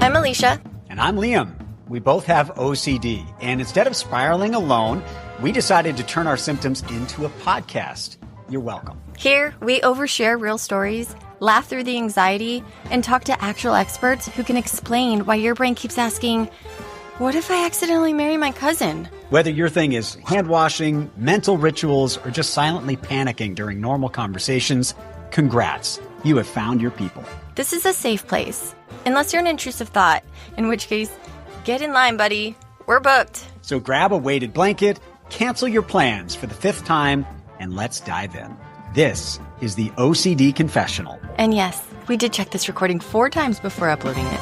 I'm Alicia. And I'm Liam. We both have OCD. And instead of spiraling alone, we decided to turn our symptoms into a podcast. You're welcome. Here, we overshare real stories, laugh through the anxiety, and talk to actual experts who can explain why your brain keeps asking, what if I accidentally marry my cousin? Whether your thing is hand washing, mental rituals, or just silently panicking during normal conversations, congrats. You have found your people. This is a safe place. Unless you're an intrusive thought, in which case, get in line, buddy. We're booked. So grab a weighted blanket, cancel your plans for the 5th time, and let's dive in. This is the OCD Confessional. And yes, we did check this recording 4 times before uploading it.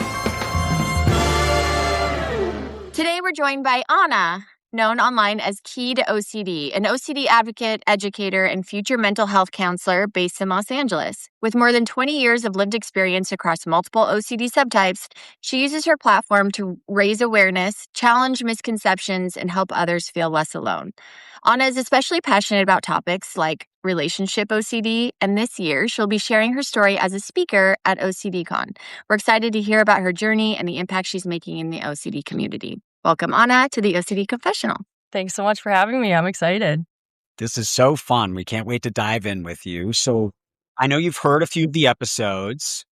Today we're joined by Anah, known online as Key to OCD, an OCD advocate, educator, and future mental health counselor based in Los Angeles. With more than 20 years of lived experience across multiple OCD subtypes, she uses her platform to raise awareness, challenge misconceptions, and help others feel less alone. Anah is especially passionate about topics like Relationship OCD, and this year she'll be sharing her story as a speaker at OCD Con. We're excited to hear about her journey and the impact she's making in the OCD community. Welcome, Anah, to the OCD Confessional. Thanks so much for having me. I'm excited. This is so fun. We can't wait to dive in with you. So I know you've heard a few of the episodes.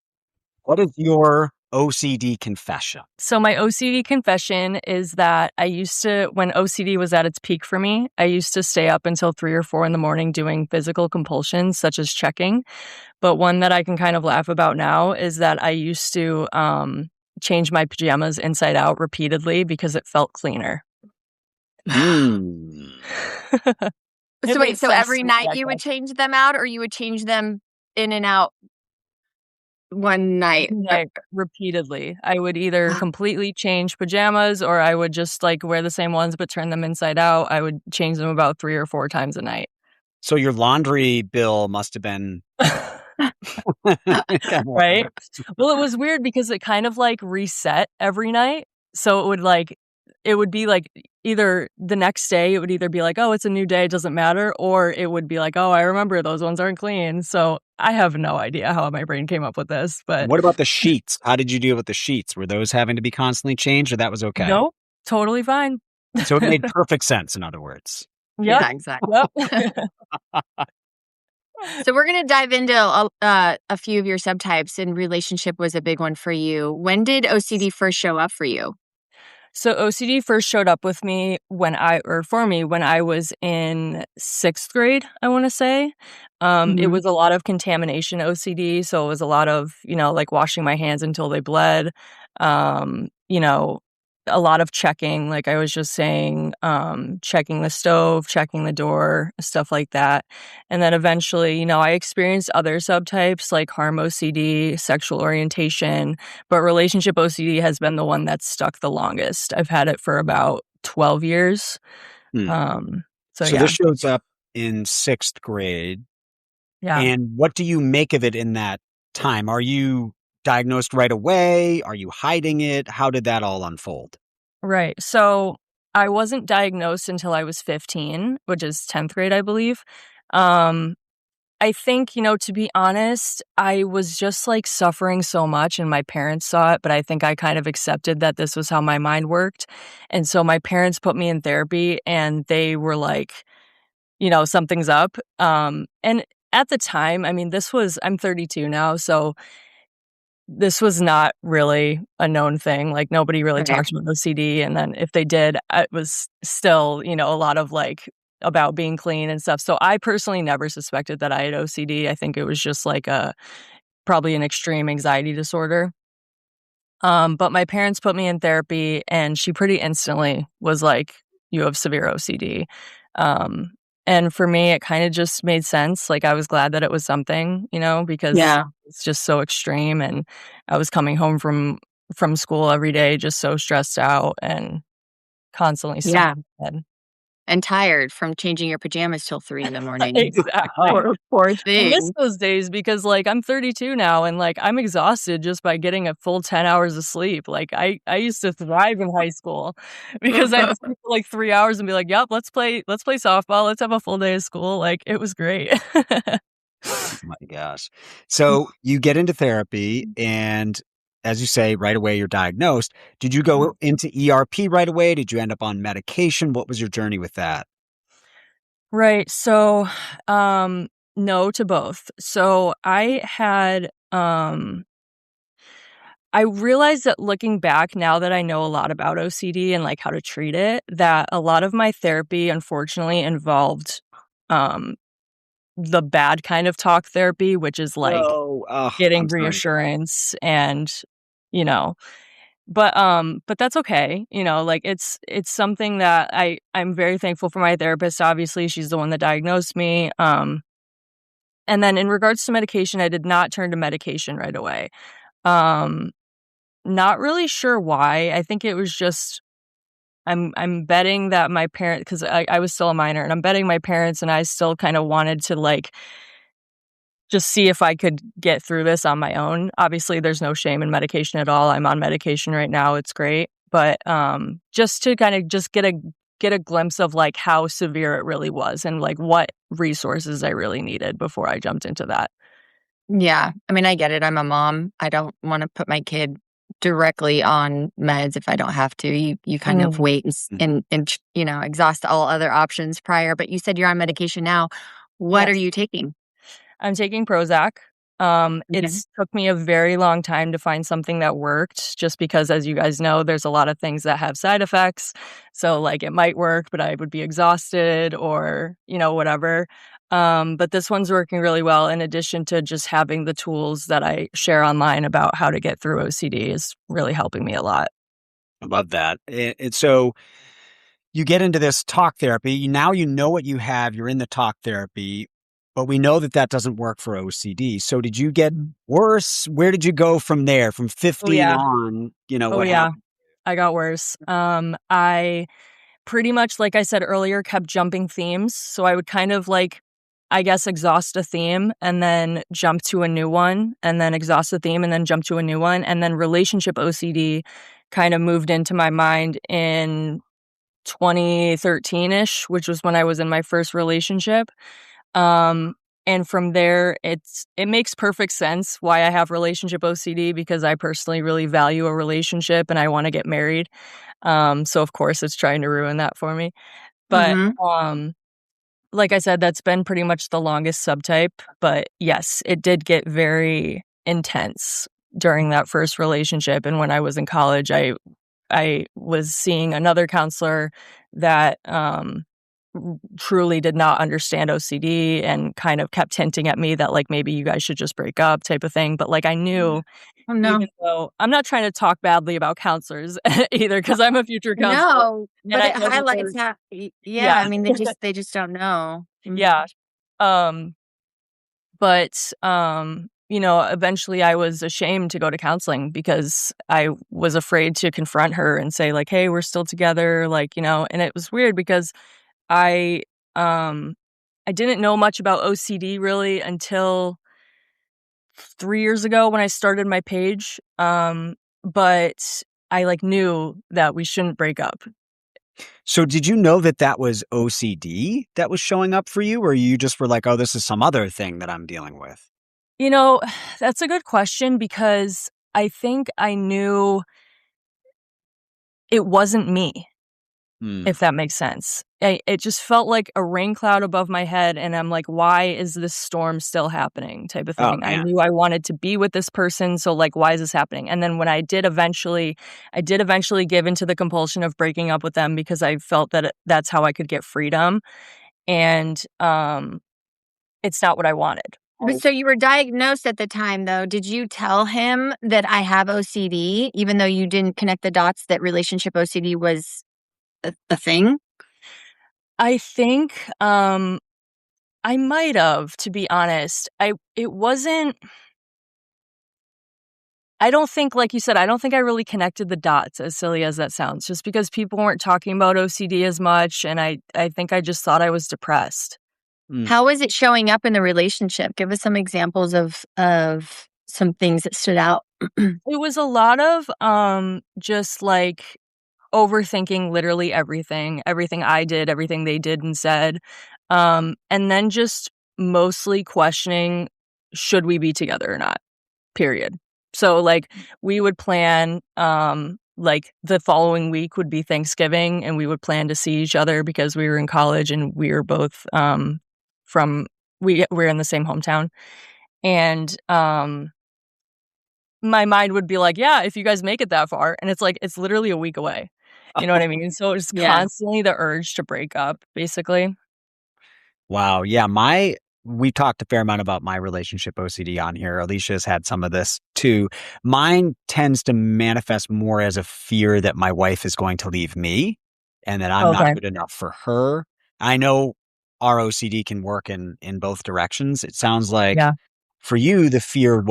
What is your OCD confession? So my OCD confession is that I used to, when OCD was at its peak for me, I used to stay up until 3 or 4 in the morning doing physical compulsions such as checking. But one that I can kind of laugh about now is that I used to change my pajamas inside out repeatedly because it felt cleaner. So wait, so every night you would change them out, or you would change them in and out one night? Like repeatedly. I would either completely change pajamas or I would just like wear the same ones but turn them inside out. I would change them about 3 or 4 times a night. So your laundry bill must have been... Right? Well, it was weird because it kind of like reset every night. So it would be like either the next day, it would either be like, oh, it's a new day, it doesn't matter. Or it would be like, oh, I remember those ones aren't clean. So I have no idea how my brain came up with this. But what about the sheets? How did you deal with the sheets? Were those having to be constantly changed, or that was okay? No, totally fine. So it made perfect sense, in other words. Yep. Yeah, exactly. Yep. So we're going to dive into a few of your subtypes, and relationship was a big one for you. When did OCD first show up for you? So OCD first showed up with me when I was in 6th grade, I want to say. It was a lot of contamination OCD. So it was a lot of, like washing my hands until they bled, a lot of checking, like I was just saying, checking the stove, checking the door, stuff like that. And then eventually, I experienced other subtypes like harm OCD, sexual orientation, but relationship OCD has been the one that's stuck the longest. I've had it for about 12 years. So yeah. This shows up in 6th grade. Yeah. And what do you make of it in that time? Are you diagnosed right away? Are you hiding it? How did that all unfold? Right. So I wasn't diagnosed until I was 15, which is 10th grade, I believe. I think, to be honest, I was just like suffering so much and my parents saw it, but I think I kind of accepted that this was how my mind worked. And so my parents put me in therapy and they were like, something's up. And at the time, I mean, I'm 32 now, so this was not really a known thing. Like nobody really talked about OCD. And then if they did, it was still, a lot of like about being clean and stuff. So I personally never suspected that I had OCD. I think it was just like probably an extreme anxiety disorder. But my parents put me in therapy and she pretty instantly was like, you have severe OCD. And for me, it kind of just made sense. Like I was glad that it was something, because it's just so extreme. And I was coming home from school every day, just so stressed out and constantly stuck in bed. And tired from changing your pajamas till 3 in the morning. Exactly. Poor thing. I miss those days because like I'm 32 now and like I'm exhausted just by getting a full 10 hours of sleep. Like I used to thrive in high school because I'd sleep for like 3 hours and be like, yep, let's play softball. Let's have a full day of school. Like it was great. Oh my gosh. So you get into therapy and as you say, right away you're diagnosed. Did you go into ERP right away? Did you end up on medication? What was your journey with that? Right. So, no to both. So I realized that looking back now that I know a lot about OCD and like how to treat it, that a lot of my therapy unfortunately involved um the bad kind of talk therapy, which is like Oh, I'm getting sorry. reassurance and you know, but that's okay. Like it's something that I'm very thankful for my therapist. Obviously, she's the one that diagnosed me. And then in regards to medication, I did not turn to medication right away. Um Not really sure why. I think it was just I'm betting that my parent, because I was still a minor, and I'm betting my parents and I still kind of wanted to like just see if I could get through this on my own. Obviously, there's no shame in medication at all. I'm on medication right now. It's great. But just to kind of just get a glimpse of like how severe it really was and like what resources I really needed before I jumped into that. Yeah. I mean, I get it. I'm a mom. I don't want to put my kid directly on meds if I don't have to. You kind of Mm, wait Mhm. and exhaust all other options prior. But you said you're on medication now. What are yes. you taking? I'm taking Prozac. Okay. It's took me a very long time to find something that worked just because, as you guys know, there's a lot of things that have side effects. So, like, it might work, but I would be exhausted or, whatever. But this one's working really well, in addition to just having the tools that I share online about how to get through OCD is really helping me a lot. I love that. And so you get into this talk therapy. Now you know what you have. You're in the talk therapy, but we know that that doesn't work for OCD. So did you get worse? Where did you go from there? From Oh, 15 yeah. on, Oh, what yeah. happened? I got worse. I pretty much, like I said earlier, kept jumping themes. So I would kind of like, I guess, exhaust a theme and then jump to a new one, and then exhaust a theme and then jump to a new one. And then relationship OCD kind of moved into my mind in 2013 ish, which was when I was in my first relationship. Um, and from there, it makes perfect sense why I have relationship OCD, because I personally really value a relationship and I want to get married. So of course it's trying to ruin that for me. But Mm-hmm. like I said, that's been pretty much the longest subtype. But yes, it did get very intense during that first relationship. And when I was in college, I was seeing another counselor that truly did not understand OCD and kind of kept hinting at me that like maybe you guys should just break up type of thing. But like I knew, Oh no. even though I'm not trying to talk badly about counselors either, because I'm a future counselor No, and but I it know that highlights there's, how yeah, yeah, I mean they just don't know. yeah. Mhm. Um, but eventually I was ashamed to go to counseling because I was afraid to confront her and say like, "Hey, we're still together," like, and it was weird because I um I didn't know much about OCD really until 3 years ago when I started my page. But I like knew that we shouldn't break up. So did you know that that was OCD that was showing up for you? Or you just were like, oh, this is some other thing that I'm dealing with? You know, that's a good question because I think I knew it wasn't me. Hmm. If that makes sense. It just felt like a rain cloud above my head, and I'm like, "Why is this storm still happening?" type of Oh, thing. I man. knew I wanted to be with this person, so, like, why is this happening? And then when I did eventually give into the compulsion of breaking up with them because I felt that that's how I could get freedom, and, it's not what I wanted. But so you were diagnosed at the time though. Did you tell him that I have OCD even though you didn't connect the dots that relationship OCD was a thing? I think, I might have, to be honest. It wasn't I don't think, like you said, I don't think I really connected the dots, as silly as that sounds, just because people weren't talking about OCD as much, and I think I just thought I was depressed. Hmm. How is it showing up in the relationship? Give us some examples of some things that stood out. It was a lot of, just, like, overthinking literally everything I did, everything they did and said, and then just mostly questioning, should we be together or not, period. So like we would plan, like the following week would be Thanksgiving, and we would plan to see each other because we were in college and we were both we're in the same hometown. And my mind would be like, yeah, if you guys make it that far, and it's like it's literally a week away. You know what I mean? So it's Yeah. constantly the urge to break up, basically. Wow. Yeah. We talked a fair amount about my relationship OCD on here. Alicia's had some of this too. Mine tends to manifest more as a fear that my wife is going to leave me and that I'm not Okay. good enough for her. I know ROCD can work in both directions. It sounds like Yeah. for you, the fear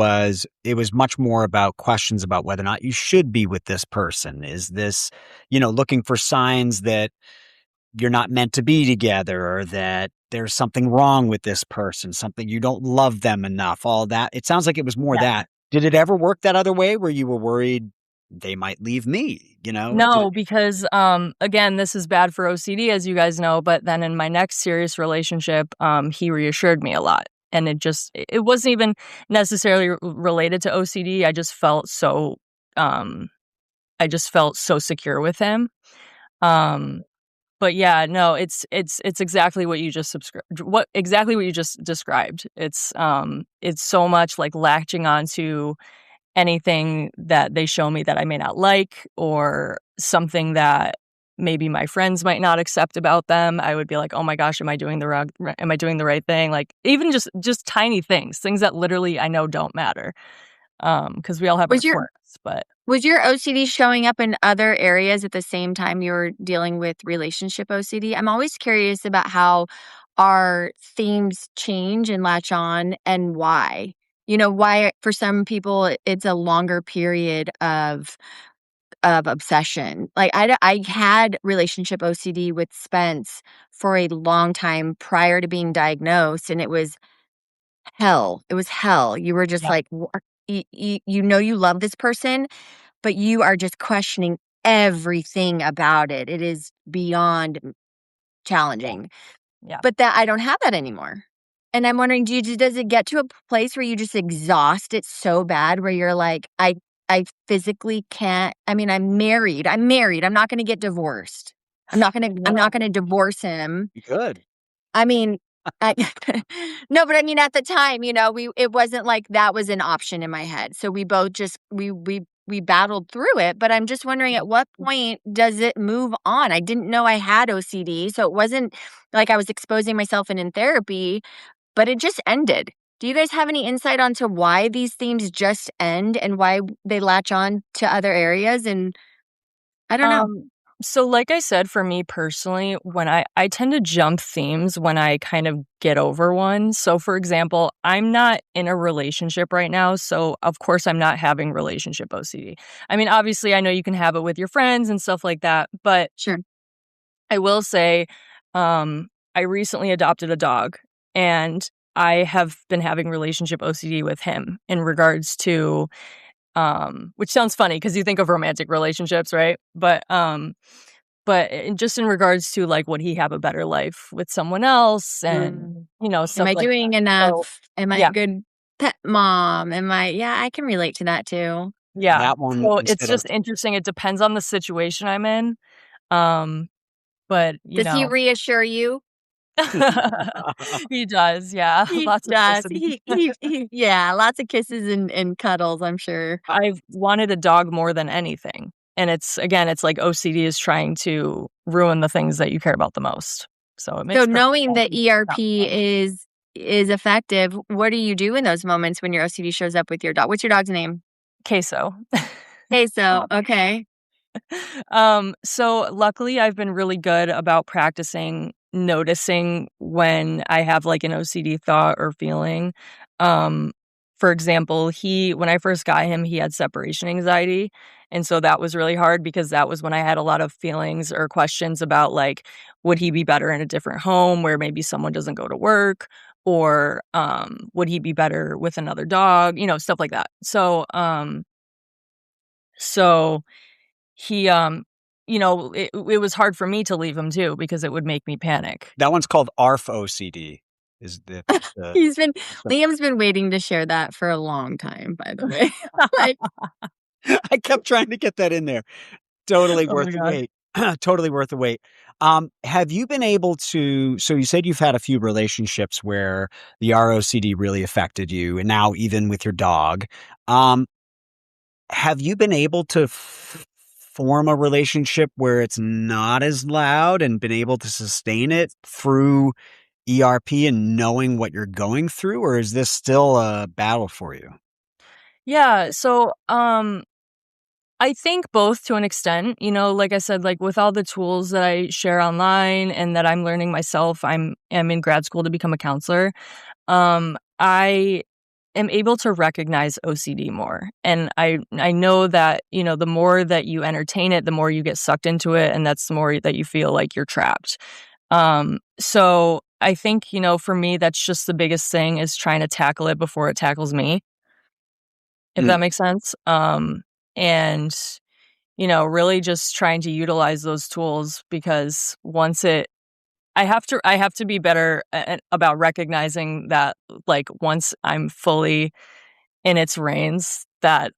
it was much more about questions about whether or not you should be with this person. Is this, looking for signs that you're not meant to be together or that there's something wrong with this person, something you don't love them enough, all that. It sounds like it was more Yeah. that. Did it ever work that other way where you were worried they might leave me, No, because again, this is bad for OCD, as you guys know, but then in my next serious relationship, he reassured me a lot. And it wasn't even necessarily related to OCD. I just felt so secure with him. But yeah, no, it's exactly what you just described. It's so much like latching onto anything that they show me that I may not like, or something that maybe my friends might not accept about them. I would be like, "Oh my gosh, am I doing the right thing?" Like even just tiny things that literally I know don't matter. Because we all have our Was your quirks, but was your OCD showing up in other areas at the same time you were dealing with relationship OCD? I'm always curious about how our themes change and latch on and why. Why for some people it's a longer period of obsession. Like I had relationship OCD with Spence for a long time prior to being diagnosed, and it was hell. It was hell. You were just yeah, like, you love this person, but you are just questioning everything about it. It is beyond challenging. yeah. But that I don't have that anymore. And I'm wondering, does it get to a place where you just exhaust it so bad where you're like, I physically can't. I mean, I'm married. I'm not going to get divorced. I'm not going to divorce him. Good. I mean, I no, but I mean, at the time, it wasn't like that was an option in my head. So we both just we battled through it. But I'm just wondering, at what point does it move on? I didn't know I had OCD, so it wasn't like I was exposing myself in therapy, but it just ended. Do you guys have any insight onto why these themes just end and why they latch on to other areas? And I don't know. So like I said, for me personally, when I tend to jump themes when I kind of get over one. So for example, I'm not in a relationship right now, so of course I'm not having relationship OCD. I mean, obviously I know you can have it with your friends and stuff like that, but Sure. I will say, I recently adopted a dog, and I have been having relationship OCD with him in regards to, which sounds funny because you think of romantic relationships, right? But just in regards to like, would he have a better life with someone else, and Am stuff I like doing that. So enough? Am I a yeah, good pet mom? Yeah, I can relate to that too. yeah. That one So it's instead of just interesting. It depends on the situation I'm in. Um, but Does he reassure you? he does, yeah. He Lots of does. kissing. Yeah, lots of kisses and cuddles, I'm sure. I've wanted a dog more than anything. And it's like OCD is trying to ruin the things that you care about the most. So it So makes perfect knowing that sense. Not ERP fun. is effective, what do you do in those moments when your OCD shows up with your dog? What's your dog's name? Queso. Queso. Okay. So luckily I've been really good about practicing noticing when I have like an OCD thought or feeling. Um, for example, when I first got him, he had separation anxiety. And so that was really hard because that was when I had a lot of feelings or questions about like, would he be better in a different home where maybe someone doesn't go to work? Or would he be better with another dog? Stuff like that. So he, it was hard for me to leave him too because it would make me panic. that one's called ARF OCD. Is the Liam's been waiting to share that for a long time, by the way. Like, I kept trying to get that in there. Totally Oh worth my the God. wait. Totally worth the wait. Have you been able to, so you said you've had a few relationships where the ROCD really affected you, and now even with your dog. Have you been able to form a relationship where it's not as loud and been able to sustain it through ERP and knowing what you're going through, or is this still a battle for you? Yeah, so, I think both to an extent, like I said, like with all the tools that I share online and that I'm learning myself, am in grad school to become a counselor. I am able to recognize OCD more. And I know that, the more that you entertain it, the more you get sucked into it, and that's the more that you feel like you're trapped. So I think, for me, that's just the biggest thing is trying to tackle it before it tackles me, if Mm. that makes sense. And really just trying to utilize those tools because I have to be better about recognizing that, like, once I'm fully in its reins, that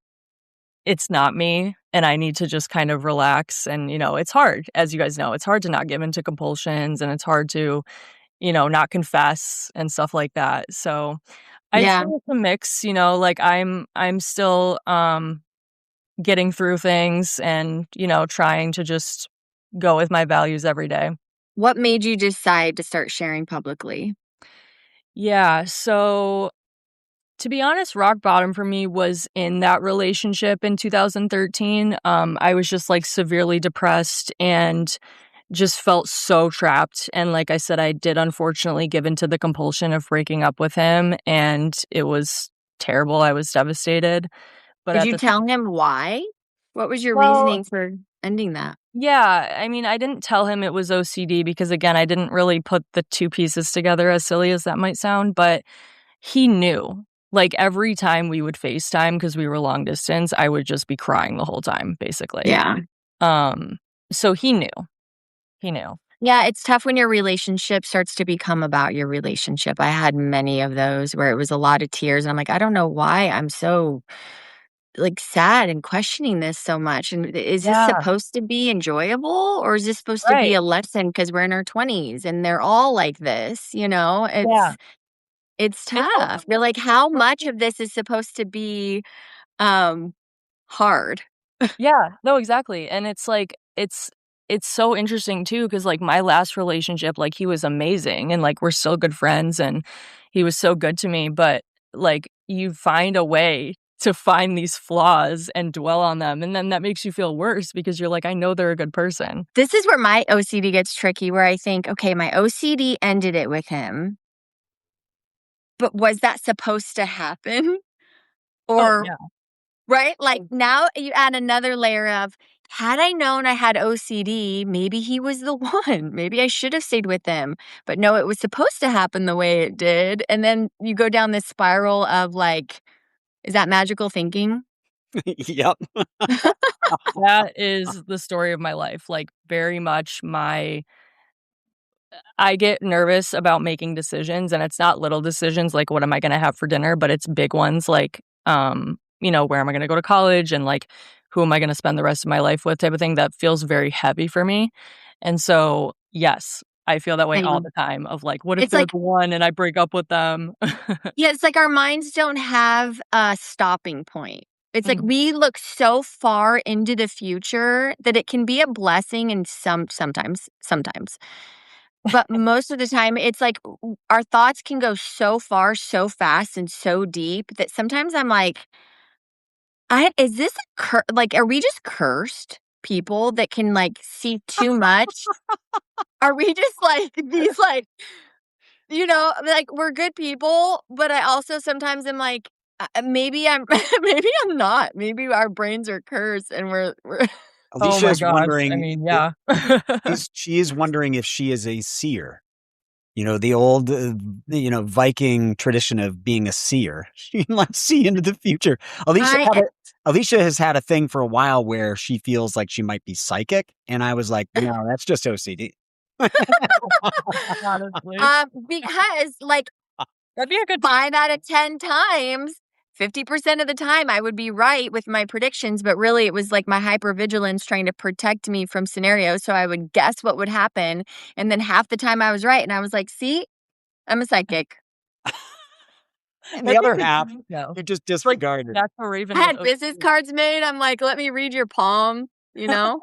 it's not me and I need to just kind of relax. And, it's hard, as you guys know, it's hard to not give into compulsions, and it's hard to, not confess and stuff like that. So I'd say yeah. it's a mix, like I'm still getting through things and, trying to just go with my values every day. What made you decide to start sharing publicly? Yeah, so to be honest, rock bottom for me was in that relationship in 2013. I was just like severely depressed and just felt so trapped. And like I said, I did unfortunately give into the compulsion of breaking up with him, and it was terrible. I was devastated. But Did at you the tell him why? What was your well, reasoning for ending that? yeah, I mean, I didn't tell him it was OCD because, again, I didn't really put the two pieces together, as silly as that might sound, but he knew. Like, every time we would FaceTime, because we were long distance, I would just be crying the whole time, basically. Yeah. Um, so he knew. He knew. Yeah, it's tough when your relationship starts to become about your relationship. I had many of those where it was a lot of tears. And I'm like, I don't know why I'm so like sad and questioning this so much. And is this Yeah, supposed to be enjoyable, or is this supposed to be right. a lesson because we're in our 20s and they're all like this, Yeah. It's It's tough. You're like, how much of this is supposed to be um hard? Yeah, no, exactly, and it's like it's so interesting too, because like, my last relationship, like, he was amazing, and, like, we're still good friends, and he was so good to me, but, like, you find a way to find these flaws and dwell on them, and then that makes you feel worse because you're like, "I know they're a good person." This is where my OCD gets tricky, where I think, okay, my OCD ended it with him, but was that supposed to happen? Oh, Or yeah. right? Like, now you add another layer of, had I known I had OCD, maybe he was the one. Maybe I should have stayed with him. But no, it was supposed to happen the way it did. And then you go down this spiral of like, is that magical thinking? Yep. That is the story of my life, like, very much I get nervous about making decisions, and it's not little decisions like what am I gonna have for dinner, but it's big ones like, where am I gonna go to college, and like who am I gonna spend the rest of my life with, type of thing that feels very heavy for me. And so, yes, I feel that way all Same. the time of like, what if It's they're like, the one and I break up with them? yeah, it's like our minds don't have a stopping point. It's like Mhm. we look so far into the future that it can be a blessing and sometimes. But most of the time, it's like our thoughts can go so far, so fast, and so deep that sometimes I'm like, I is this like, are we just cursed people that can, like, see too much? Are we just, like, these, like, like, we're good people, but I also sometimes am like, maybe I'm maybe I'm not. Maybe our brains are cursed and we're Oh Alicia my is gosh, I wondering mean, I yeah. she is wondering if she is a seer. The old, Viking tradition of being a seer. She can, like, see into the future. I Alicia has had a thing for a while where she feels like she might be psychic, and I was like, "No, that's just OCD." Honestly. Because like That'd be a good 5 out of 10 times, 50% of the time I would be right with my predictions, but really it was like my hypervigilance trying to protect me from scenarios. So I would guess what would happen. And then half the time I was right. And I was like, see, I'm a psychic. And the That'd be a other good half, dream show. you just It's like disregarded. that's a Raven I with had business OCD. cards made. I'm like, let me read your palm, you know?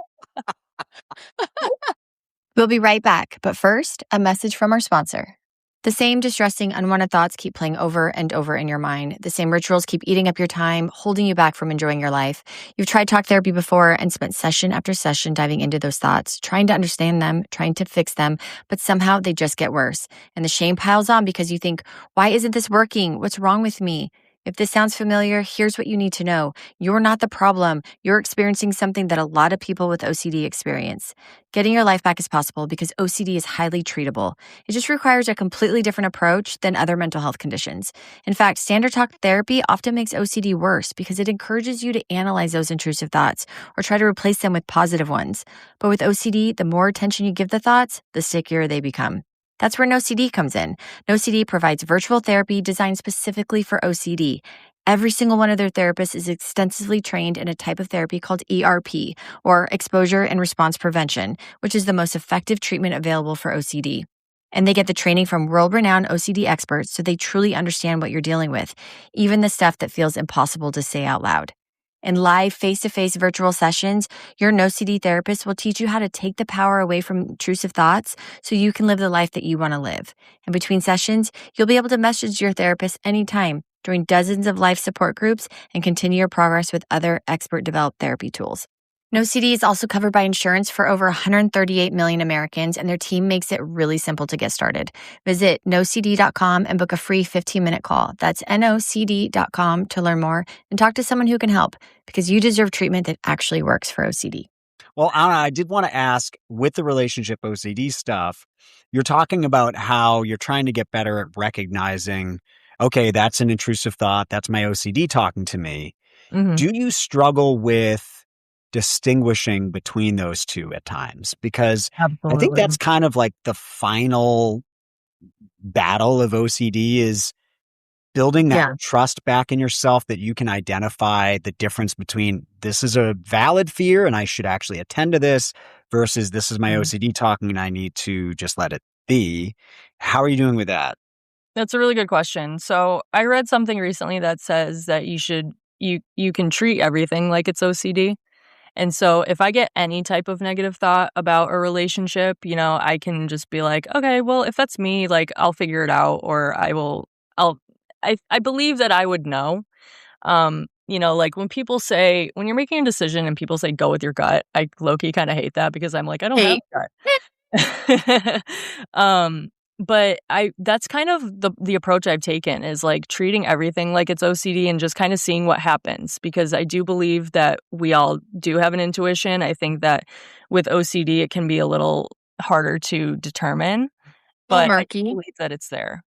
We'll be right back. But first, a message from our sponsor. The same distressing, unwanted thoughts keep playing over and over in your mind. The same rituals keep eating up your time, holding you back from enjoying your life. You've tried talk therapy before and spent session after session diving into those thoughts, trying to understand them, trying to fix them, but somehow they just get worse. And the shame piles on because you think, why isn't this working? What's wrong with me? If this sounds familiar, here's what you need to know. You're not the problem. You're experiencing something that a lot of people with OCD experience. Getting your life back is possible because OCD is highly treatable. It just requires a completely different approach than other mental health conditions. In fact, standard talk therapy often makes OCD worse because it encourages you to analyze those intrusive thoughts or try to replace them with positive ones. But with OCD, the more attention you give the thoughts, the stickier they become. That's where NoCD comes in. NoCD provides virtual therapy designed specifically for OCD. Every single one of their therapists is extensively trained in a type of therapy called ERP, or exposure and response prevention, which is the most effective treatment available for OCD. And they get the training from world-renowned OCD experts so they truly understand what you're dealing with, even the stuff that feels impossible to say out loud. In live face-to-face virtual sessions, your NoCD therapist will teach you how to take the power away from intrusive thoughts so you can live the life that you want to live. And between sessions, you'll be able to message your therapist anytime, join dozens of life support groups, and continue your progress with other expert-developed therapy tools. NoCD is also covered by insurance for over 138 million Americans, and their team makes it really simple to get started. Visit nocd.com and book a free 15-minute call. That's nocd.com to learn more and talk to someone who can help, because you deserve treatment that actually works for OCD. Well, Anna, I did want to ask, with the relationship OCD stuff, you're talking about how you're trying to get better at recognizing, okay, that's an intrusive thought. That's my OCD talking to me. Mhm. Do you struggle with distinguishing between those two at times? Because I think Absolutely. that's kind of like the final battle of OCD, is building that trust back in yourself that you can identify the difference between this is a valid fear and I should actually attend to this versus this is my OCD talking and I need to just let it be. How are you doing with that? That's a really good question. So I read something recently that says that you can treat everything like it's OCD. And so if I get any type of negative thought about a relationship, I can just be like, okay, well, if that's me, like I'll figure it out, or I believe that I would know. Like when you're making a decision and people say go with your gut, I low-key kind of hate that because I'm like, I don't have a gut. But that's kind of the approach I've taken, is like treating everything like it's OCD and just kind of seeing what happens, because I do believe that we all do have an intuition. I think that with OCD it can be a little harder to determine, but I do believe that it's there.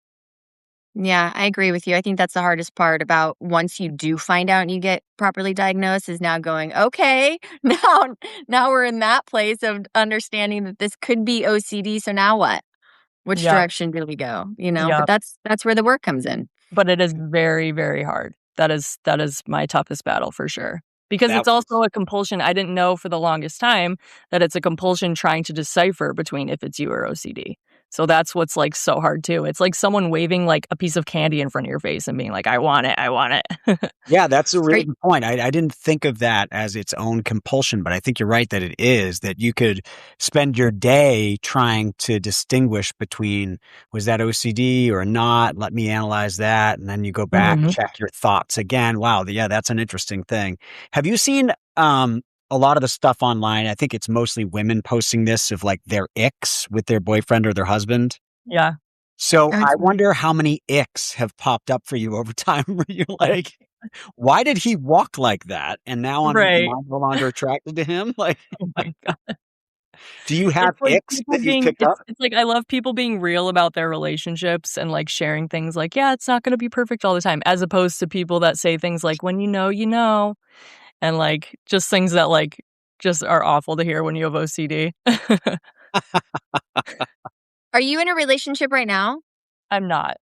Yeah, I agree with you. I think that's the hardest part about once you do find out and you get properly diagnosed, is now going, okay, now we're in that place of understanding that this could be OCD. So now what? Which Yeah. direction do we go? Yeah. But that's where the work comes in. But it is very, very hard. That is my toughest battle for sure. Because it's also a compulsion. I didn't know for the longest time that it's a compulsion trying to decipher between if it's you or OCD. So that's what's like so hard too. It's like someone waving like a piece of candy in front of your face and being like, I want it, I want it. Yeah, that's a really good point. I didn't think of that as its own compulsion, but I think you're right that it is, that you could spend your day trying to distinguish between, was that OCD or not? Let me analyze that. And then you go back, check your thoughts again. Wow. Yeah, that's an interesting thing. Have you seen a lot of the stuff online? I think it's mostly women posting this, of like their icks with their boyfriend or their husband. Yeah. So I wonder how many icks have popped up for you over time where you're like, why did he walk like that? And now I'm no longer attracted to him. Like, oh my God. Do you have icks that you picked up? It's like, I love people being real about their relationships and like sharing things like, yeah, it's not going to be perfect all the time, as opposed to people that say things like, when you know, and like just things that like just are awful to hear when you have OCD. Are you in a relationship right now? I'm not.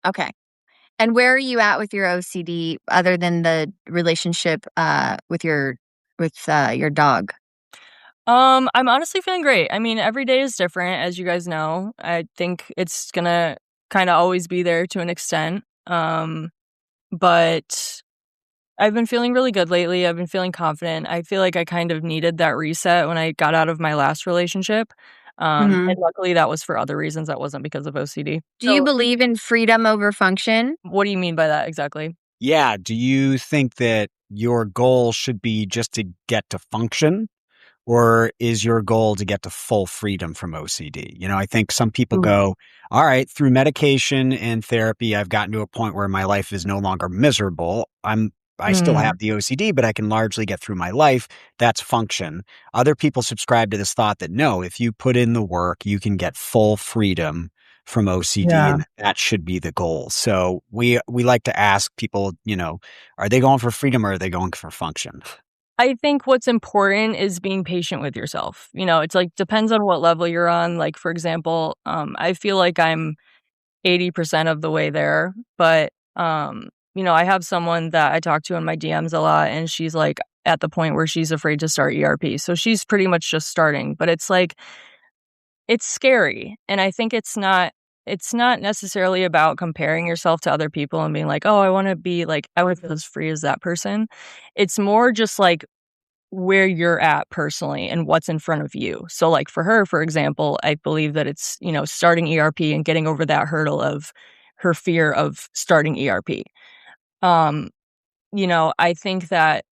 Okay. And where are you at with your OCD other than the relationship with your dog? I'm honestly feeling great. I mean, every day is different, as you guys know. I think it's gonna kind of always be there to an extent. But I've been feeling really good lately. I've been feeling confident. I feel like I kind of needed that reset when I got out of my last relationship. Mhm. And luckily that was for other reasons. That wasn't because of OCD. Do you So, believe in freedom over function? what do you mean by that exactly? Yeah. Do you think that your goal should be just to get to function? Or is your goal to get to full freedom from OCD? I think some people Ooh. go, all right, through medication and therapy, I've gotten to a point where my life is no longer miserable. I still Mm, have the OCD, but I can largely get through my life. That's function. Other people subscribe to this thought that no, if you put in the work, you can get full freedom from OCD, yeah. and that should be the goal. So we like to ask people, are they going for freedom or are they going for function? I think what's important is being patient with yourself. It's like depends on what level you're on. Like for example, I feel like I'm 80% of the way there, but I have someone that I talk to in my DMs a lot and she's like at the point where she's afraid to start ERP. So she's pretty much just starting, but it's like it's scary. And I think it's not necessarily about comparing yourself to other people and being like, "Oh, I want to be like I want to feel as free as that person." It's more just like where you're at personally and what's in front of you. So like for her, for example, I believe that it's, starting ERP and getting over that hurdle of her fear of starting ERP. Um, I think that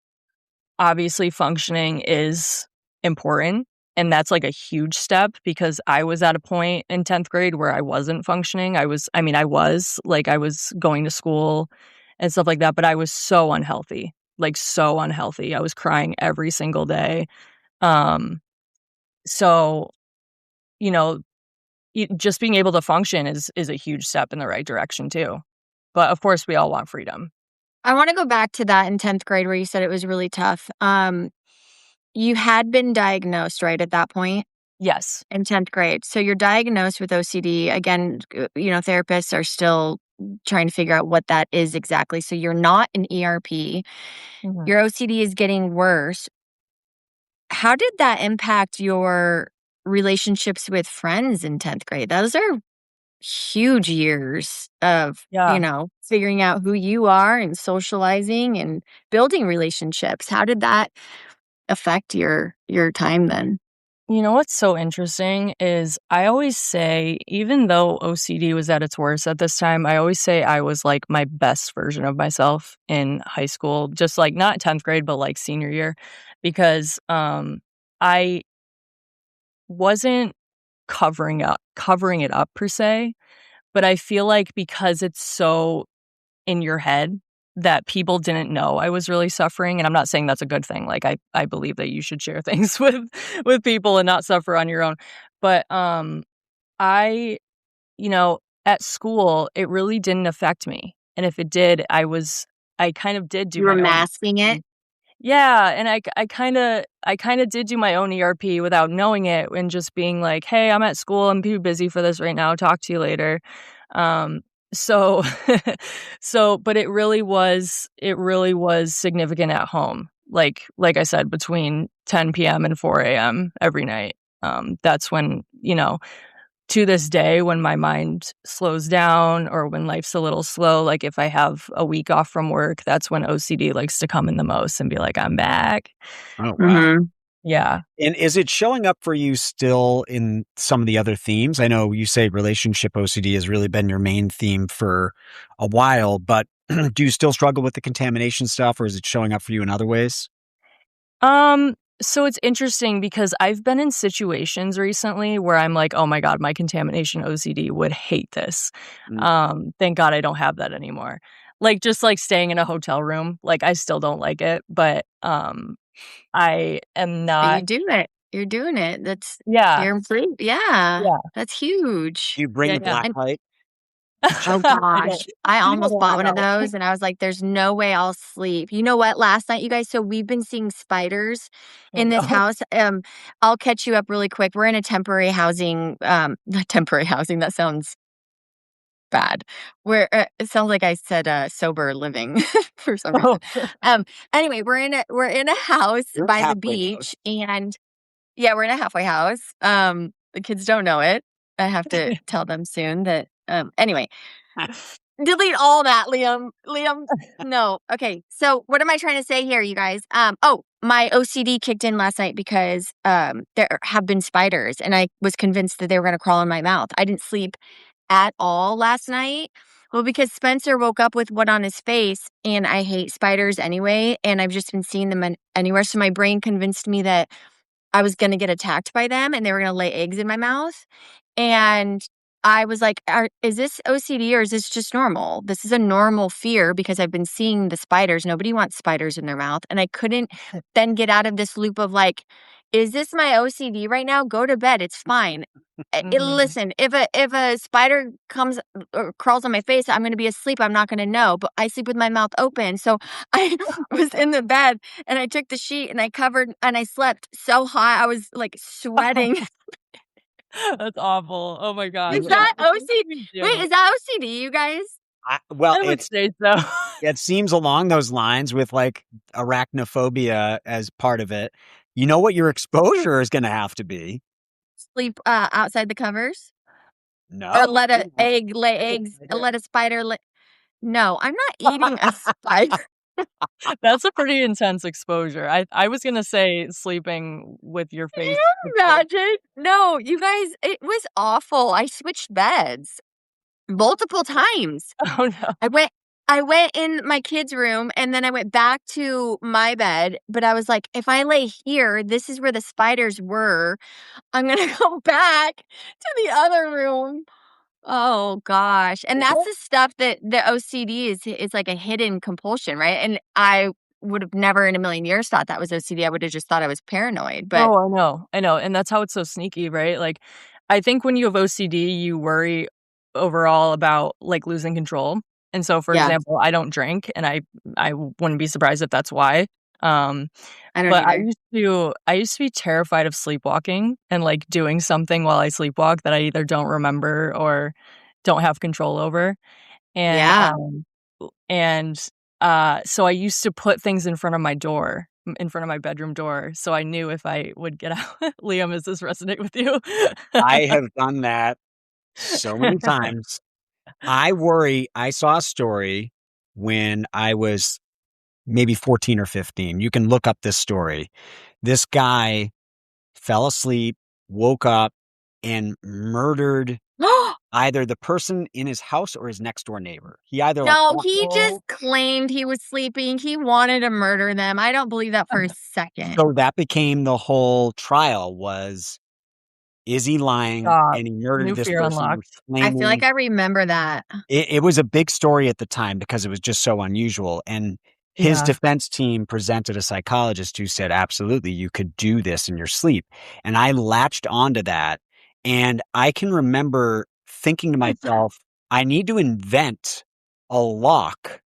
obviously functioning is important and that's like a huge step because I was at a point in 10th grade where I wasn't functioning. I was going to school and stuff like that, but I was so unhealthy. Like so unhealthy. I was crying every single day. Um, so, you know, just being able to function is a huge step in the right direction too. But of course, we all want freedom. I want to go back to that in 10th grade where you said it was really tough. You had been diagnosed, right, at that point Yes. in 10th grade. So you're diagnosed with OCD. Again, therapists are still trying to figure out what that is exactly. So you're not an ERP. Mhm. Your OCD is getting worse. How did that impact your relationships with friends in 10th grade? Those are huge years of, Yeah. figuring out who you are and socializing and building relationships. How did that affect your time then? You know what's so interesting is I always say, even though OCD was at its worst at this time, I always say I was like my best version of myself in high school, just like not 10th grade, but like senior year, because I wasn't covering it up per se, but I feel like because it's so in your head that people didn't know I was really suffering, and I'm not saying that's a good thing. Like I believe that you should share things with people and not suffer on your own. But I, at school it really didn't affect me. And if it did, I kind of did do You were my own. masking it? Yeah, and I kinda did do my own ERP without knowing it and just being like, "Hey, I'm at school, I'm too busy for this right now, talk to you later." Um, so but it really was significant at home. Like I said, between 10 PM and 4 AM every night. That's when, to this day, when my mind slows down or when life's a little slow, like if I have a week off from work, that's when OCD likes to come in the most and be like, "I'm back." Oh, wow. Mhm. Yeah. And is it showing up for you still in some of the other themes? I know you say relationship OCD has really been your main theme for a while, but do you still struggle with the contamination stuff or is it showing up for you in other ways? So it's interesting because I've been in situations recently where I'm like, "Oh my god, my contamination OCD would hate this." Mm. Thank God I don't have that anymore. Like, just, like, staying in a hotel room, like, I still don't like it, but, I am But you not. do it. You're doing it. Yeah, You're improved. Yeah. yeah, That's huge. Do you bring yeah, the yeah. black And light? Oh gosh. I almost bought one of those and I was like, there's no way I'll sleep. You know what? Last night, you guys, so we've been seeing spiders in this house. I'll catch you up really quick. We're in a temporary housing, not temporary housing, that sounds bad. Where it sounds like I said sober living for some reason. Anyway, we're in a house You're by the halfway beach and yeah, we're in a halfway house. The kids don't know it. I have to tell them soon that anyway. Delete all that, Liam. Liam, no. Okay. So what am I trying to say here, you guys? My OCD kicked in last night because there have been spiders and I was convinced that they were going to crawl in my mouth. I didn't sleep at all last night. Well, because Spencer woke up with one on his face and I hate spiders anyway. And I've just been seeing them anywhere. So my brain convinced me that I was going to get attacked by them and they were going to lay eggs in my mouth. And I was like, is this OCD or is this just normal? This is a normal fear because I've been seeing the spiders. Nobody wants spiders in their mouth. And I couldn't then get out of this loop of like, is this my OCD right now? Go to bed. It's fine. Listen, if a spider comes or crawls on my face, I'm going to be asleep. I'm not going to know, but I sleep with my mouth open. So I was in the bed and I took the sheet and I covered and I slept so hot. I was like sweating. That's awful. Oh my gosh. Is that OCD? Wait, is that OCD, you guys? I would say so. It seems along those lines with like arachnophobia as part of it. You know what your exposure is going to have to be? Sleep outside the covers? No. Or let an egg lay eggs, let a spider lay. No, I'm not eating a spider. That's a pretty intense exposure. I was gonna say sleeping with your Can face. you imagine? No, you guys, it was awful. I switched beds multiple times. Oh no. I went in my kids' room and then I went back to my bed, but I was like, if I lay here, this is where the spiders were. I'm going to go back to the other room. Oh gosh. And that's the stuff that the OCD is like a hidden compulsion, right? And I would have never in a million years thought that was OCD. I would have just thought I was paranoid. But Oh, I know, and that's how it's so sneaky, right? Like, I think when you have OCD, you worry overall about, like, losing control, and so, for yeah, example, I don't drink, and I wouldn't be surprised if that's why, I don't but either. I used to be terrified of sleepwalking and, like, doing something while I sleepwalk that I either don't remember or don't have control over, and, Yeah. and, so I used to put things in front of my door, in front of my bedroom door, so I knew if I would get out. Liam, does this resonate with you? I have done that so many times. I saw a story when I was maybe 14 or 15. You can look up this story. This guy fell asleep, woke up, and murdered either the person in his house or his next door neighbor. He either No, he just claimed he was sleeping. He wanted to murder them. I don't believe that for a second. So that became the whole trial was, is he lying? Stop. And he murdered New this fear person. unlocked. I feel like I remember that. It was a big story at the time because it was just so unusual. And his Yeah. defense team presented a psychologist who said, absolutely, you could do this in your sleep. And I latched onto that. And I can remember thinking to myself, I need to invent a lock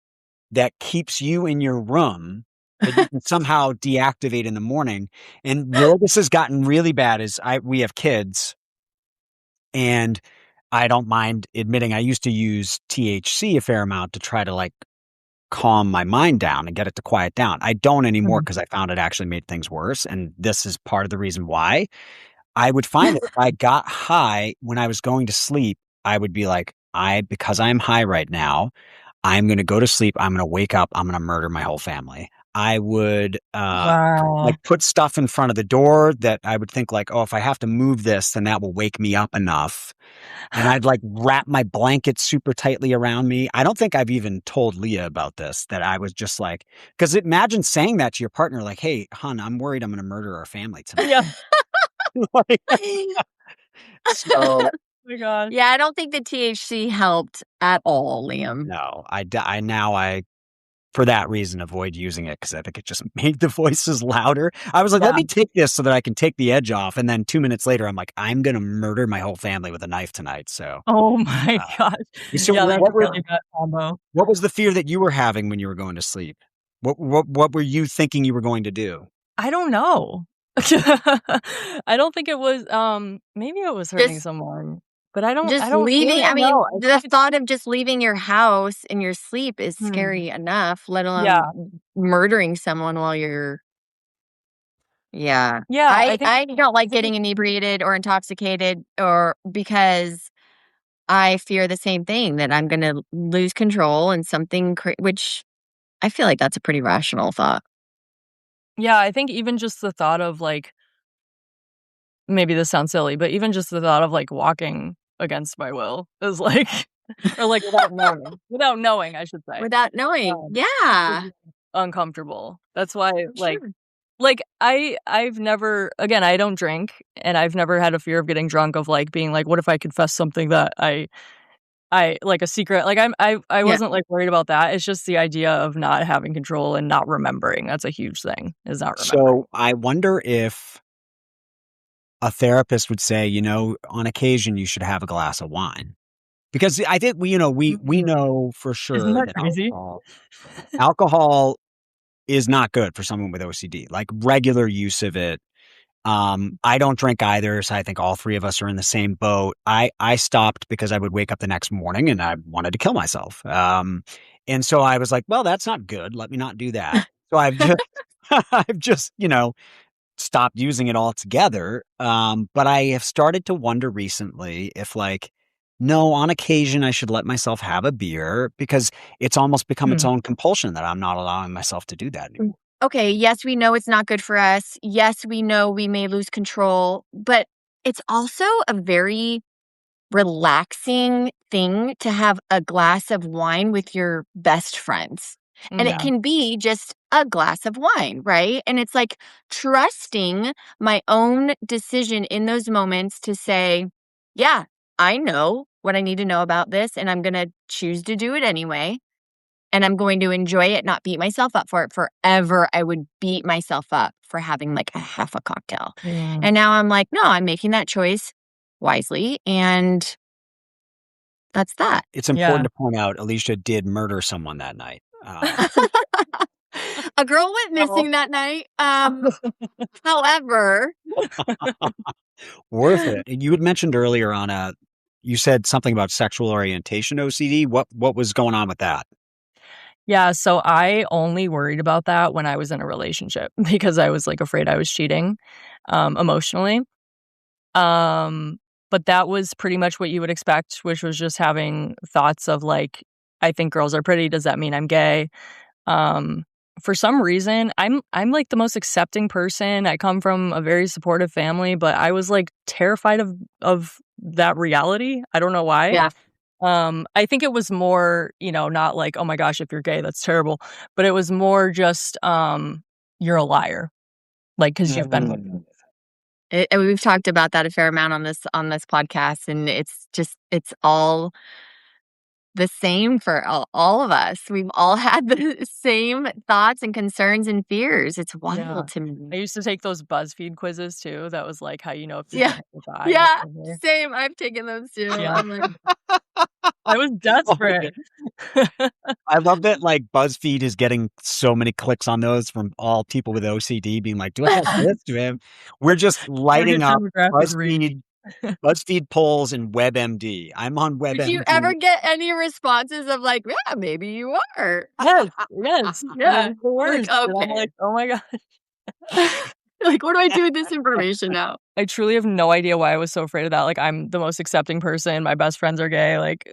that keeps you in your room that you can somehow deactivate in the morning. And where this has gotten really bad is we have kids, and I don't mind admitting I used to use THC a fair amount to try to like calm my mind down and get it to quiet down. I don't anymore because I found it actually made things worse. And this is part of the reason why. I would find that if I got high when I was going to sleep, I would be like, because I'm high right now, I'm going to go to sleep. I'm going to wake up. I'm going to murder my whole family. I would Wow. like put stuff in front of the door that I would think like, oh, if I have to move this, then that will wake me up enough. And I'd like wrap my blanket super tightly around me. I don't think I've even told Leah about this, that I was just like, because imagine saying that to your partner, like, hey, hon, I'm worried I'm going to murder our family tonight. Yeah. So, Oh my gosh. Yeah, I don't think the THC helped at all, Liam. no, for that reason, avoid using it because I think it just made the voices louder. I was like, let me take this so that I can take the edge off. And then 2 minutes later, I'm like, I'm going to murder my whole family with a knife tonight. So, Oh my gosh. so Yeah, that's what a really bad combo. was the fear that you were having when you were going to sleep? What were you thinking you were going to do? I don't know. I don't think it was, maybe it was hurting Just someone, but I don't leaving. I mean, know. the thought of just leaving your house in your sleep is Hmm. scary enough, let Yeah. alone murdering someone while you're. Yeah. Yeah, I think I don't like getting inebriated or intoxicated or because I fear the same thing that I'm going to lose control and something, which I feel like that's a pretty rational thought. yeah, I think even just the thought of, like, maybe this sounds silly, but even just the thought of, like, walking against my will is, like or, like, without knowing, I should say, Without knowing. is Yeah. uncomfortable. That's why, Sure. like, I've never again, I don't drink, and I've never had a fear of getting drunk of, like, being like, "What if I confess something that I like, a secret?" Like, I Yeah. wasn't, like, worried about that. It's just the idea of not having control and not remembering. That's a huge thing, is not remembering. So I wonder if a therapist would say, on occasion you should have a glass of wine. Because I think we know for Isn't sure that that crazy? alcohol is not good for someone with OCD. Like regular use of it. I don't drink either, so I think all three of us are in the same boat. I stopped because I would wake up the next morning and I wanted to kill myself. And so I was like, well, that's not good. Let me not do that. So I've just, stopped using it altogether. But I have started to wonder recently if no, on occasion I should let myself have a beer because it's almost become its Hmm. own compulsion that I'm not allowing myself to do that anymore. Okay, yes, we know it's not good for us. Yes, we know we may lose control, but it's also a very relaxing thing to have a glass of wine with your best friends. And it Yeah. can be just a glass of wine, right? And it's like trusting my own decision in those moments to say, yeah, I know what I need to know about this, and I'm going to choose to do it anyway. And I'm going to enjoy it, not beat myself up for it forever. I would beat myself up for having like a half a cocktail. Yeah. And now I'm like, no, I'm making that choice wisely. And that's that. It's important to point out Alicia did murder someone that night. A girl went missing that night. However, Worth it. And you had mentioned earlier you said something about sexual orientation OCD. What was going on with that? Yeah, so I only worried about that when I was in a relationship because I was, like, afraid I was cheating, emotionally. But that was pretty much what you would expect, which was just having thoughts of, like, "I think girls are pretty. Does that mean I'm gay?" Um, for some reason, I'm, like, the most accepting person. I come from a very supportive family, but I was, like, terrified of that reality. I don't know why. yeah. I think it was more, not like, "Oh my gosh, if you're gay, that's terrible," but it was more just, "You're a liar," like, 'cause you've been with me. And we've talked about that a fair amount on this podcast, and it's all the same for all of us. We've all had the same thoughts and concerns and fears. It's Yeah. wild to I me. used to take those BuzzFeed quizzes too, that was, like, how you know if you're Yeah. gonna die. Yeah, same. I've taken those too. Yeah. I'm like, I was desperate. I love that BuzzFeed is getting so many clicks on those from all people with OCD being like, do I have this? Do I have? We're just lighting up demographic reach. BuzzFeed polls and WebMD. I'm on WebMD. did you ever get any responses of like, yeah, maybe you are? Yes, yes. Yeah. The worst. Like, And I'm okay. like, "Oh my god." Like, what do I do with this information now? I truly have no idea why I was so afraid of that. Like, I'm the most accepting person. My best friends are gay. Like,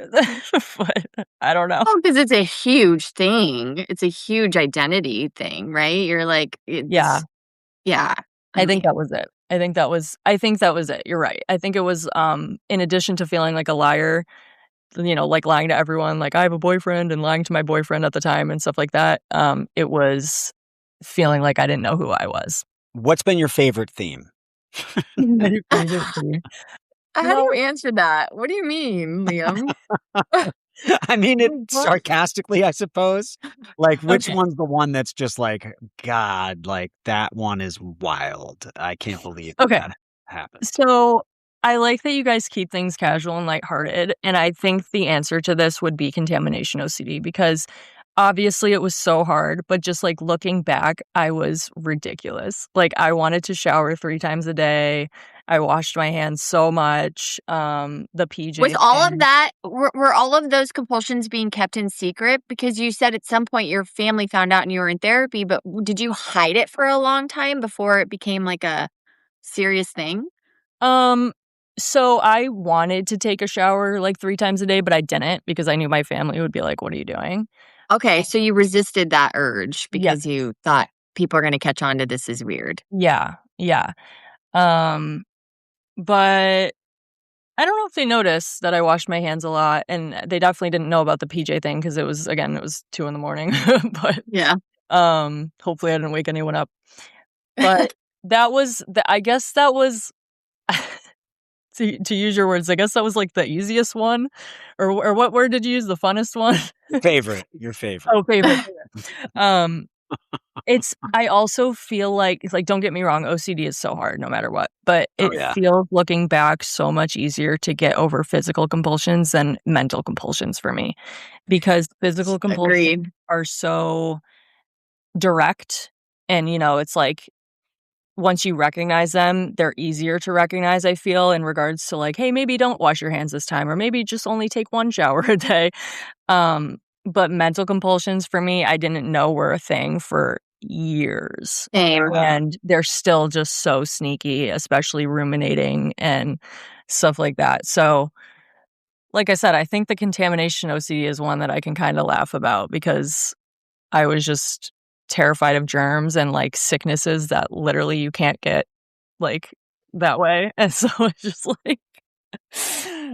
but I don't know. Oh, because it's a huge thing. It's a huge identity thing, right? You're like, Yeah. yeah. I think that was it. I think that was it. You're right. I think it was, in addition to feeling like a liar, like lying to everyone, like I have a boyfriend and lying to my boyfriend at the time and stuff like that. It was feeling like I didn't know who I was. What's been your favorite theme? How do you answer that? What do you mean, Liam? I mean it What? sarcastically, I suppose. Like, which Okay. one's the one that's just like, God, like that one is wild. I can't believe Okay. that happened. So I like that you guys keep things casual and lighthearted. And I think the answer to this would be contamination OCD because obviously it was so hard, but just like looking back, I was ridiculous. Like I wanted to shower 3 times a day. I washed my hands so much. The PJ Was all of thing. that, were all of those compulsions being kept in secret? Because you said at some point your family found out and you were in therapy, but did you hide it for a long time before it became like a serious thing? So I wanted to take a shower like 3 times a day, but I didn't because I knew my family would be like, "What are you doing?" Okay, so you resisted that urge Yes. because you thought people are gonna catch on to this is weird. Yeah. Yeah. Um, but I don't know if they noticed that I washed my hands a lot, and they definitely didn't know about the PJ thing because it was 2 in the morning, but, Yeah. hopefully I didn't wake anyone up. But that was I guess that was to use your words, I guess that was, like, the easiest one, or what word did you use? The funnest one? Your favorite. Oh, favorite. Um, I also feel like don't get me wrong, OCD is so hard no matter what, but Oh, it yeah. feels, looking back, so much easier to get over physical compulsions than mental compulsions for me, because physical compulsions Agreed. are so direct and, it's like once you recognize them, they're easier to recognize, I feel, in regards to like, "Hey, maybe don't wash your hands this time," or maybe just only take 1 shower a day. Um, but mental compulsions for me, I didn't know were a thing for years. Same. And they're still just so sneaky, especially ruminating and stuff like that. So, like I said, I think the contamination OCD is one that I can kind of laugh about because I was just terrified of germs and like sicknesses that literally you can't get like that way. And so it's just like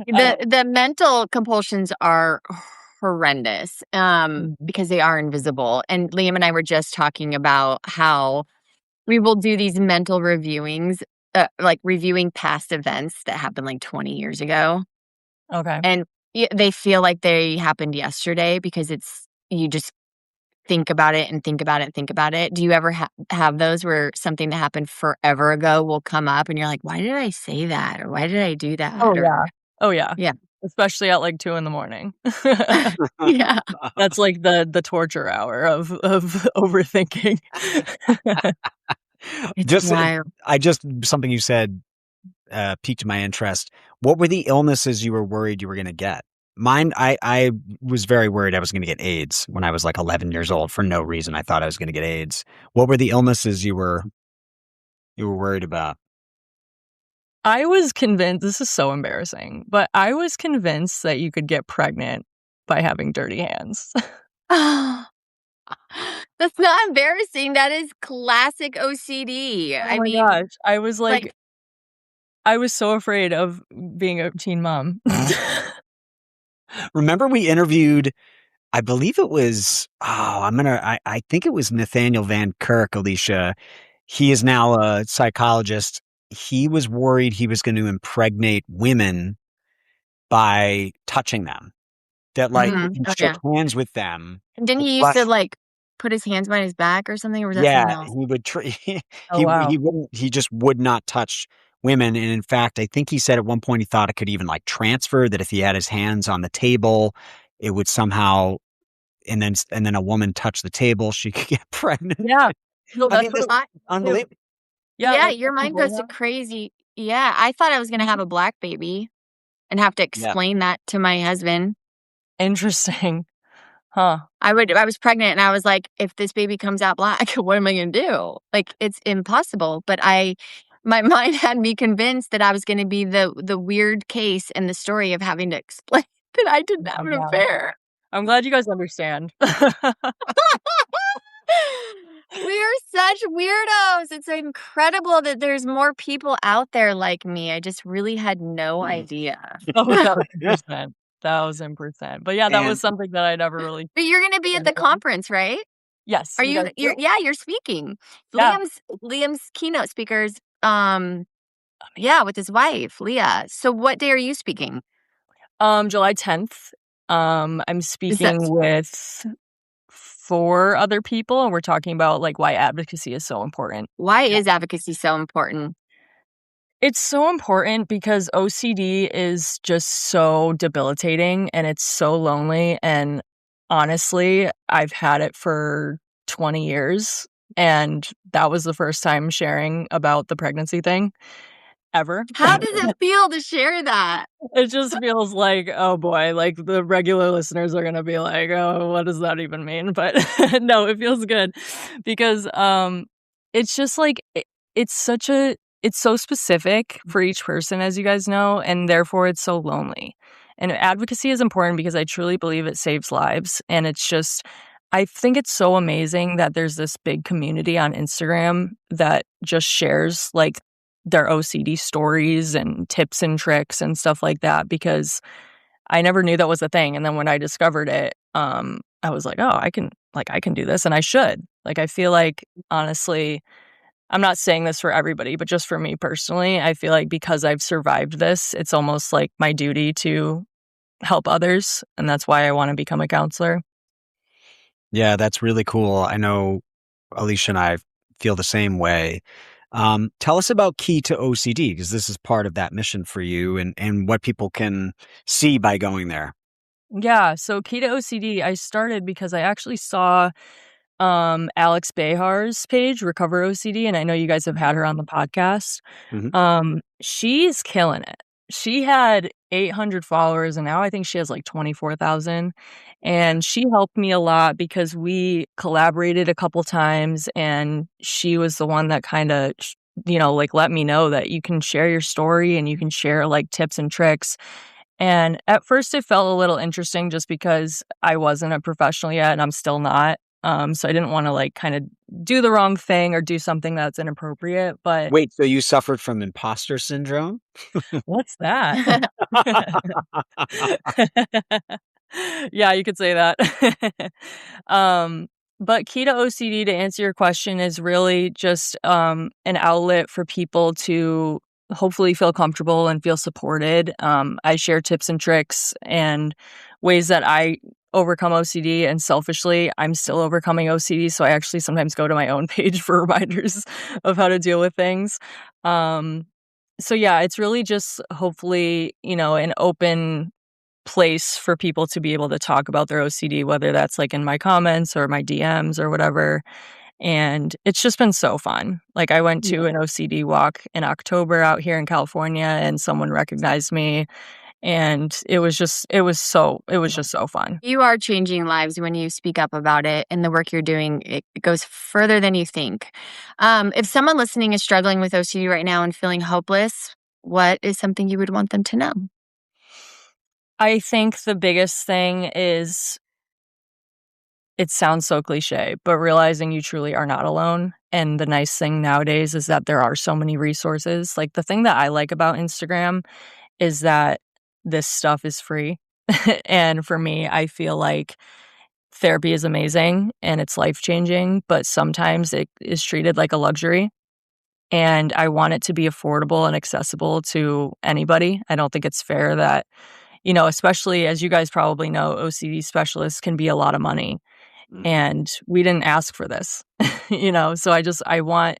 The mental compulsions are horrendous, Mhm. because they are invisible, and Liam and I were just talking about how we will do these mental reviewings, like reviewing past events that happened like 20 years ago, Okay. and they feel like they happened yesterday because you just think about it and think about it and think about it. Do you ever have those where something that happened forever ago will come up and you're like, "Why did I say that?" Or "Why did I do that?" Oh Or yeah. Oh yeah. yeah. Especially at like 2 in the morning. Yeah. That's like the torture hour of overthinking. It's Just wild. something you said, piqued my interest. What were the illnesses you were worried you were gonna get? Mine, I was very worried I was gonna get AIDS when I was, like, 11 years old for no reason. I thought I was gonna get AIDS. What were the illnesses you were worried about? I was convinced, this is so embarrassing, but I was convinced that you could get pregnant by having dirty hands. That's not embarrassing. That is classic OCD. Oh I my mean, gosh. like, I was so afraid of being a teen mom. Remember we interviewed, I believe it was, I think it was Nathaniel Van Kirk, Alicia. He is now a psychologist. He was worried he was going to impregnate women by touching them. That, like, mhm. if he Oh, shook yeah. hands with them, And didn't the he used to, flesh. like, put his hands behind his back or something, or was that Yeah, someone else? he would Oh, wow. he just would not touch women, and in fact, I think he said at one point he thought it could even, like, transfer, that if he had his hands on the table, it would somehow, and then a woman touched the table, she could get pregnant. Yeah. No, I that's mean, what this it was too. unbelievable. Yeah, Yeah, that's your what mind people goes to crazy. Yeah, I thought I was gonna have a black baby and have to Yeah. explain that to my husband. Interesting. Huh. I was pregnant and I was like, "If this baby comes out black, what am I gonna do?" Like, it's impossible, but my mind had me convinced that I was gonna be the weird case in the story of having to explain that I didn't Oh have my an god. affair. I'm glad you guys understand. We are such weirdos. It's incredible that there's more people out there like me. I just really had no idea. Oh, But 1,000%. 1,000%. But yeah, that was And something that I never really you're gonna be at the conference, right? Yes, Are you guys you're too? yeah, you're speaking. Yeah. Liam's keynote speakers, yeah, with his wife, Leah. So what day are you speaking? July 10th. I'm speaking with 4 other people, and we're talking about like why advocacy is so important. Why is advocacy so important? It's so important because OCD is just so debilitating and it's so lonely. And honestly, I've had it for 20 years. And that was the first time sharing about the pregnancy thing ever. How does it feel to share that? It just feels like, oh boy, like the regular listeners are going to be like, oh, what does that even mean? But no, it feels good because it's just like, it's so specific for each person, as you guys know, and therefore it's so lonely. And advocacy is important because I truly believe it saves lives. And it's just, I think it's so amazing that there's this big community on Instagram that just shares like their OCD stories and tips and tricks and stuff like that, because I never knew that was a thing. And then when I discovered it, I was like, oh, I can do this, and I should. Like, I feel like, honestly, I'm not saying this for everybody, but just for me personally, I feel like because I've survived this, it's almost like my duty to help others. And that's why I want to become a counselor. Yeah, that's really cool. I know Alicia and I feel the same way. Tell us about Key to OCD, because this is part of that mission for you and what people can see by going there. Yeah. So Key to OCD, I started because I actually saw Alex Behar's page, Recover OCD, and I know you guys have had her on the podcast. She's killing it. She had 800 followers, and now I think she has like 24,000. And she helped me a lot because we collaborated a couple times, and she was the one that kind of, like let me know that you can share your story and you can share like tips and tricks. And at first it felt a little interesting just because I wasn't a professional yet, and I'm still not. So I didn't want to like kind of do the wrong thing or do something that's inappropriate. But Wait, so you suffered from imposter syndrome? what's that? Yeah, you could say that. But Key to OCD, to answer your question, is really just an outlet for people to hopefully feel comfortable and feel supported. I share tips and tricks and ways that I overcome OCD, and selfishly, I'm still overcoming OCD. So I actually sometimes go to my own page for reminders of how to deal with things. So yeah, it's really just hopefully, an open place for people to be able to talk about their OCD, whether that's like in my comments or my DMs or whatever. And it's just been so fun. Like, I went to an OCD walk in October out here in California, and someone recognized me. And it was just so fun. You are changing lives when you speak up about it, and the work you're doing, it goes further than you think. If someone listening is struggling with OCD right now and feeling hopeless, what is something you would want them to know? I think the biggest thing is, it sounds so cliche, but realizing you truly are not alone. And the nice thing nowadays is that there are so many resources. Like, the thing that I like about Instagram is that this stuff is free. And for me, I feel like therapy is amazing and it's life-changing, but sometimes it is treated like a luxury. And I want it to be affordable and accessible to anybody. I don't think it's fair that, especially as you guys probably know, OCD specialists can be a lot of money. And we didn't ask for this, so I want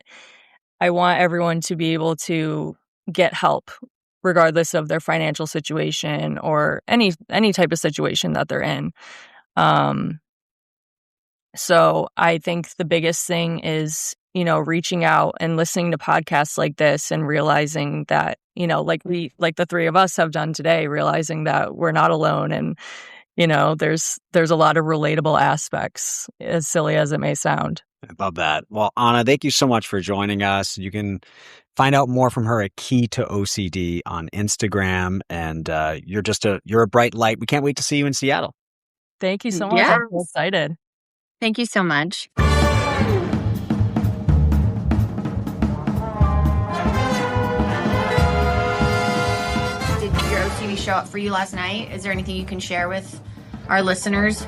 everyone to be able to get help regardless of their financial situation or any type of situation that they're in. So I think the biggest thing is, reaching out and listening to podcasts like this and realizing that, like the three of us have done today, realizing that we're not alone. And, there's a lot of relatable aspects, as silly as it may sound. I love that. Well, Anah, thank you so much for joining us. You can find out more from her at Key to OCD on Instagram. And you're a bright light. We can't wait to see you in Seattle. Thank you so much. I'm so excited. Thank you so much. Did your OCD show up for you last night? Is there anything you can share with our listeners?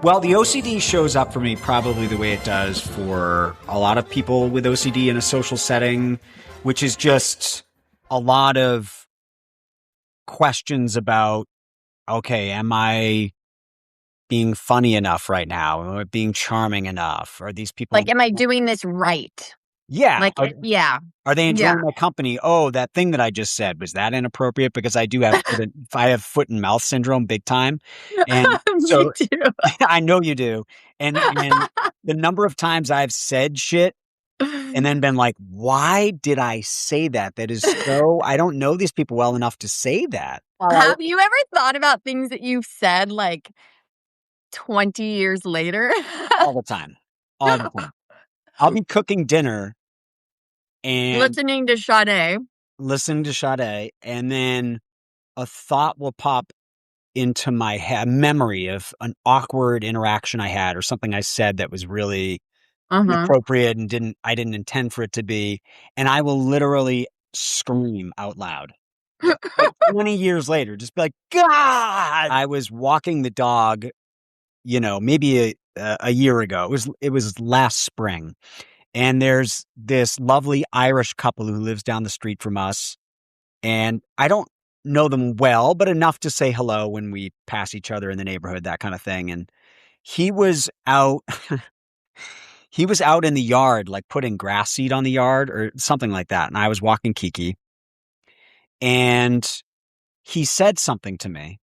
Well, the OCD shows up for me probably the way it does for a lot of people with OCD in a social setting, which is just a lot of questions about okay, am I being funny enough right now? Am I being charming enough? Are these people Like, am I doing this right? Yeah. Like, yeah. Are they enjoying Yeah. my company? Oh, that thing that I just said, was that inappropriate? Because I do have I have foot and mouth syndrome big time. And Me so too. I know you do. And the number of times I've said shit and then been like, why did I say that? That is so, I don't know these people well enough to say that. Have you ever thought about things that you've said like 20 years later? All the time. All the time. I'll be cooking dinner and Listening to Sade. listening to Sade, and then a thought will pop into my head, memory of an awkward interaction I had or something I said that was really inappropriate and I didn't intend for it to be. And I will literally scream out loud. Like 20 years later, just be like, God, I was walking the dog, maybe a year ago. It was last spring. And there's this lovely Irish couple who lives down the street from us. And I don't know them well, but enough to say hello when we pass each other in the neighborhood, that kind of thing. And he was out, he was out in the yard, like putting grass seed on the yard or something like that. And I was walking Kiki and he said something to me,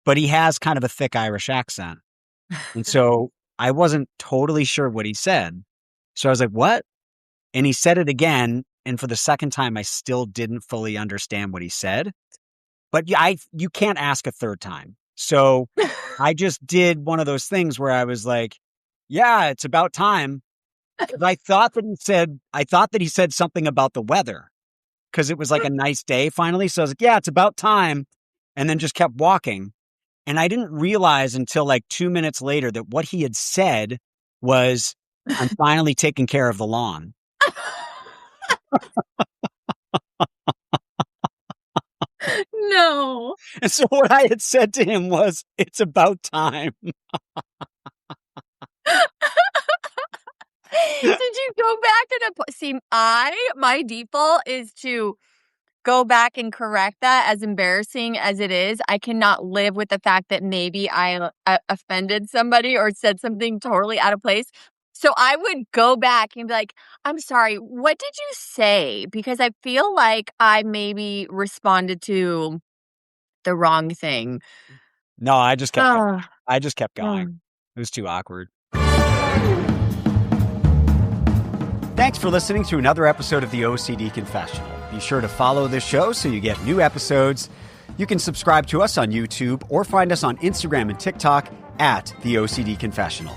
but he has kind of a thick Irish accent. And so I wasn't totally sure what he said. So I was like, what? And he said it again. And for the second time, I still didn't fully understand what he said. But you can't ask a third time. So I just did one of those things where I was like, yeah, it's about time. I thought that he said something about the weather because it was like a nice day finally. So I was like, yeah, it's about time. And then just kept walking. And I didn't realize until like 2 minutes later that what he had said was, I'm finally taking care of the lawn. No. And so what I had said to him was, it's about time. Did you go back and see? My default is to go back and correct that, as embarrassing as it is. I cannot live with the fact that maybe I offended somebody or said something totally out of place. So I would go back and be like, I'm sorry, what did you say? Because I feel like I maybe responded to the wrong thing. No, I just kept going. It was too awkward. Thanks for listening to another episode of the OCD Confessional. Be sure to follow this show so you get new episodes. You can subscribe to us on YouTube or find us on Instagram and TikTok at the OCD Confessional.